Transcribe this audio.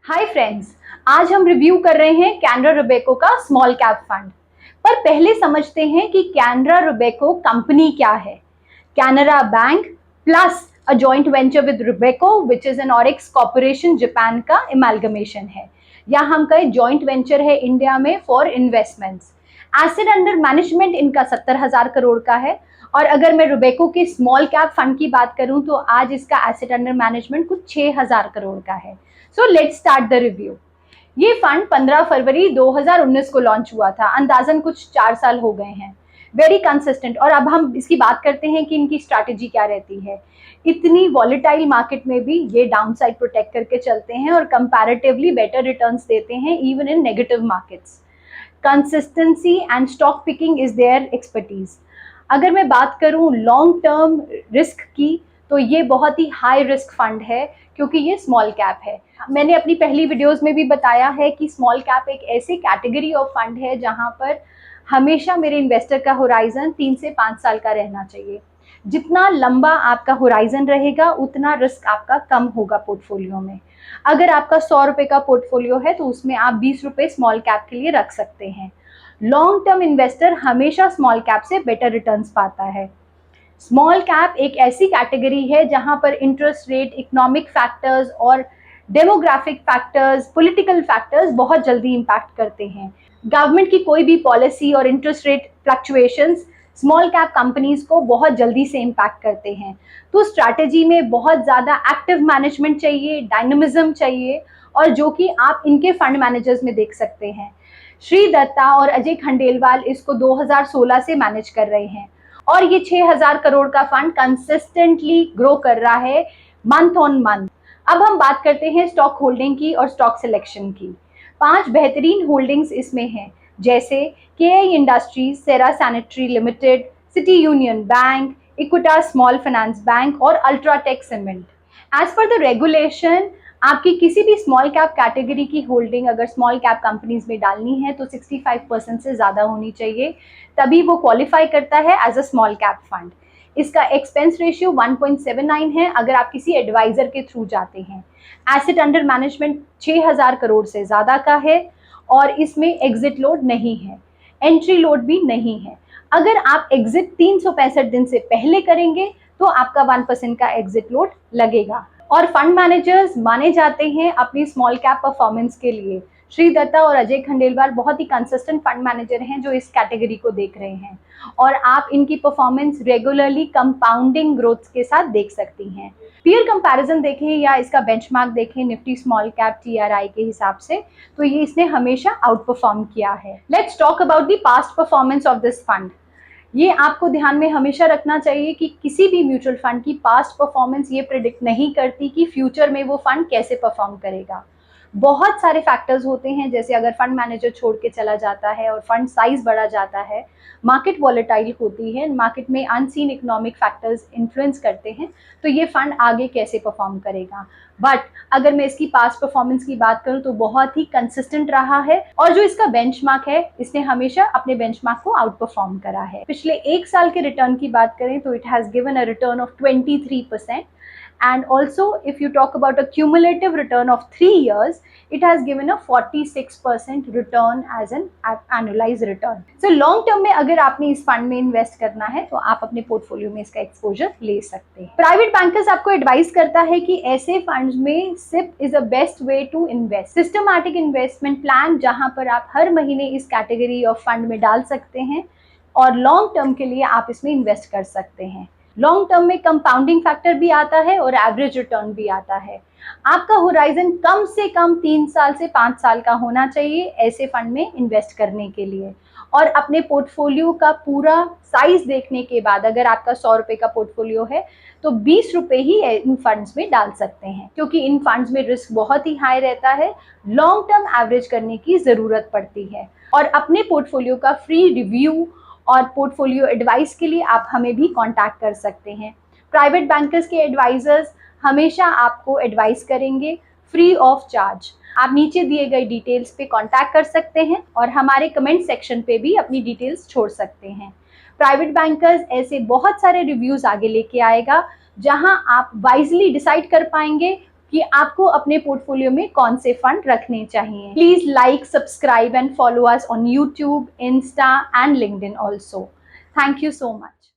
Hi friends, आज हम review कर रहे हैं कैनरा रोबेको का स्मॉल कैप फंड। पर पहले समझते हैं कि कैनरा रोबेको कंपनी क्या है। Canara bank plus a joint venture with Robeco which is an Orix corporation Japan का इमालगमेशन है, या हम कहें जॉइंट वेंचर है इंडिया में for investments. Asset under management इनका 70,000 करोड़ का है। और अगर मैं रोबेको के स्मॉल कैप फंड की बात करूं तो आज इसका एसेट अंडर मैनेजमेंट कुछ 6,000 करोड़ का है। So let's start the review. ये फंड 15 फरवरी 2019 को लॉन्च हुआ था, अंदाजन कुछ 4 साल हो गए हैं। Very consistent. और अब हम इसकी बात करते हैं कि इनकी स्ट्रैटेजी क्या रहती है। इतनी वॉलेटाइल मार्केट में भी ये डाउनसाइड प्रोटेक्ट करके चलते हैं और कंपैरेटिवली बेटर रिटर्न्स देते हैं even in negative markets. Consistency and stock picking is there expertise. अगर मैं बात करूं लॉन्ग टर्म रिस्क की, तो ये बहुत ही हाई रिस्क फंड है क्योंकि ये स्मॉल कैप है। मैंने अपनी पहली वीडियोस में भी बताया है कि स्मॉल कैप एक ऐसी कैटेगरी ऑफ फंड है जहां पर हमेशा मेरे इन्वेस्टर का होराइजन 3 से 5 साल का रहना चाहिए। जितना लंबा आपका होराइजन रहेगा उतना रिस्क आपका कम होगा पोर्टफोलियो में। अगर आपका 100 रुपए का पोर्टफोलियो है तो उसमें आप 20 रुपए स्मॉल कैप के लिए रख सकते हैं। लॉन्ग टर्म इन्वेस्टर हमेशा स्मॉल कैप से बेटर रिटर्न्स पाता है। स्मॉल कैप एक ऐसी कैटेगरी है जहां पर इंटरेस्ट रेट, इकोनॉमिक फैक्टर्स और डेमोग्राफिक फैक्टर्स, पॉलिटिकल फैक्टर्स बहुत जल्दी इंपैक्ट करते हैं। गवर्नमेंट की कोई भी पॉलिसी और interest rate fluctuations small cap companies को बहुत जल्दी से इंपैक्ट करते हैं। तो स्ट्रैटेजी में बहुत ज़्यादा एक्टिव मैनेजमेंट चाहिए, डायनेमिज्म चाहिए, और जो कि आप इनके फंड मैनेजर्स में देख सकते हैं। श्री दत्ता और अजय खंडेलवाल इसको 2016 से मैनेज कर रहे हैं और ये 6,000 करोड़ का फंड कंसिस्टेंटली ग्रो कर रहा है मंथ ऑन मंथ। अब हम बात करते हैं स्टॉक होल्डिंग की और स्टॉक सिलेक्शन की। 5 बेहतरीन होल्डिंग्स इसमें हैं, जैसे KEI industries, Cera sanitary limited, city union bank, Equitas small finance bank और UltraTech cement. As per the regulation, आपकी किसी भी स्मॉल कैप कैटेगरी की होल्डिंग अगर स्मॉल कैप कंपनीज में डालनी है तो 65% से ज़्यादा होनी चाहिए, तभी वो क्वालिफाई करता है as a small cap fund. इसका एक्सपेंस रेशियो 1.79 है अगर आप किसी एडवाइजर के थ्रू जाते हैं। एसेट अंडर मैनेजमेंट 6,000 करोड़ से ज़्यादा का है और इसमें एग्जिट लोड नहीं है, एंट्री लोड भी नहीं है। अगर आप एग्जिट 365 दिन से पहले करेंगे तो आपका 1% का एग्जिट लोड लगेगा। और फंड मैनेजर्स माने जाते हैं अपनी स्मॉल कैप परफॉर्मेंस के लिए। श्री दत्ता और अजय खंडेलवाल बहुत ही कंसिस्टेंट फंड मैनेजर हैं जो इस कैटेगरी को देख रहे हैं, और आप इनकी परफॉर्मेंस रेगुलरली कंपाउंडिंग ग्रोथ के साथ देख सकती हैं। पीयर कंपैरिजन देखें या इसका बेंचमार्क देखें निफ्टी स्मॉल कैप टीआरआई के हिसाब से, तो ये इसने हमेशा आउट परफॉर्म किया है। Let's talk about the past performance of this fund. ये आपको ध्यान में हमेशा रखना चाहिए कि किसी भी म्यूचुअल फंड की पास्ट परफॉर्मेंस ये प्रिडिक्ट नहीं करती कि फ्यूचर में वो फंड कैसे परफॉर्म करेगा। बहुत सारे फैक्टर्स होते हैं, जैसे अगर फंड मैनेजर छोड़ के चला जाता है और फंड साइज बढ़ा जाता है, मार्केट वॉलेटाइल होती है, मार्केट में अनसीन इकोनॉमिक फैक्टर्स इन्फ्लुएंस करते हैं, तो ये फंड आगे कैसे परफॉर्म करेगा। बट अगर मैं इसकी पास्ट परफॉर्मेंस की बात करूं तो बहुत ही कंसिस्टेंट रहा है, और जो इसका बेंचमार्क है इसने हमेशा अपने बेंचमार्क को आउट परफॉर्म करा है। पिछले 1 साल के रिटर्न की बात करें तो it has given a return of 23%, and also if you talk about a cumulative return of 3 years, it has given a 46% return as an annualized return. So long term में अगर आपने इस फंड में invest करना है तो आप अपने पोर्टफोलियो में इसका एक्सपोजर ले सकते हैं। प्राइवेट बैंकर्स आपको एडवाइस करता है कि ऐसे फंड्स में SIP is a best way to invest. Systematic investment plan जहां पर आप हर महीने इस कैटेगरी ऑफ फंड में डाल सकते हैं और लॉन्ग टर्म के लिए आप इसमें इन्वेस्ट कर सकते हैं। लॉन्ग टर्म में कंपाउंडिंग फैक्टर भी आता है और एवरेज रिटर्न भी आता है। आपका होराइजन कम से कम 3 साल से 5 साल का होना चाहिए ऐसे फंड में इन्वेस्ट करने के लिए। और अपने पोर्टफोलियो का पूरा साइज देखने के बाद अगर आपका 100 रुपए का पोर्टफोलियो है तो 20 रुपए ही इन फंड्स में डाल सकते हैं, क्योंकि इन फंड्स में रिस्क बहुत ही हाई रहता है। लॉन्ग टर्म एवरेज करने की ज़रूरत पड़ती है। और अपने पोर्टफोलियो का फ्री रिव्यू और पोर्टफोलियो एडवाइस के लिए आप हमें भी कांटेक्ट कर सकते हैं। प्राइवेट बैंकर्स के एडवाइजर्स हमेशा आपको एडवाइस करेंगे फ्री ऑफ चार्ज। आप नीचे दिए गए डिटेल्स पे कांटेक्ट कर सकते हैं और हमारे कमेंट सेक्शन पे भी अपनी डिटेल्स छोड़ सकते हैं। प्राइवेट बैंकर्स ऐसे बहुत सारे रिव्यूज आगे लेके आएगा जहां आप वाइजली डिसाइड कर पाएंगे कि आपको अपने पोर्टफोलियो में कौन से फंड रखने चाहिए। Please like, subscribe and follow us on YouTube, Insta and LinkedIn also. Thank you so much.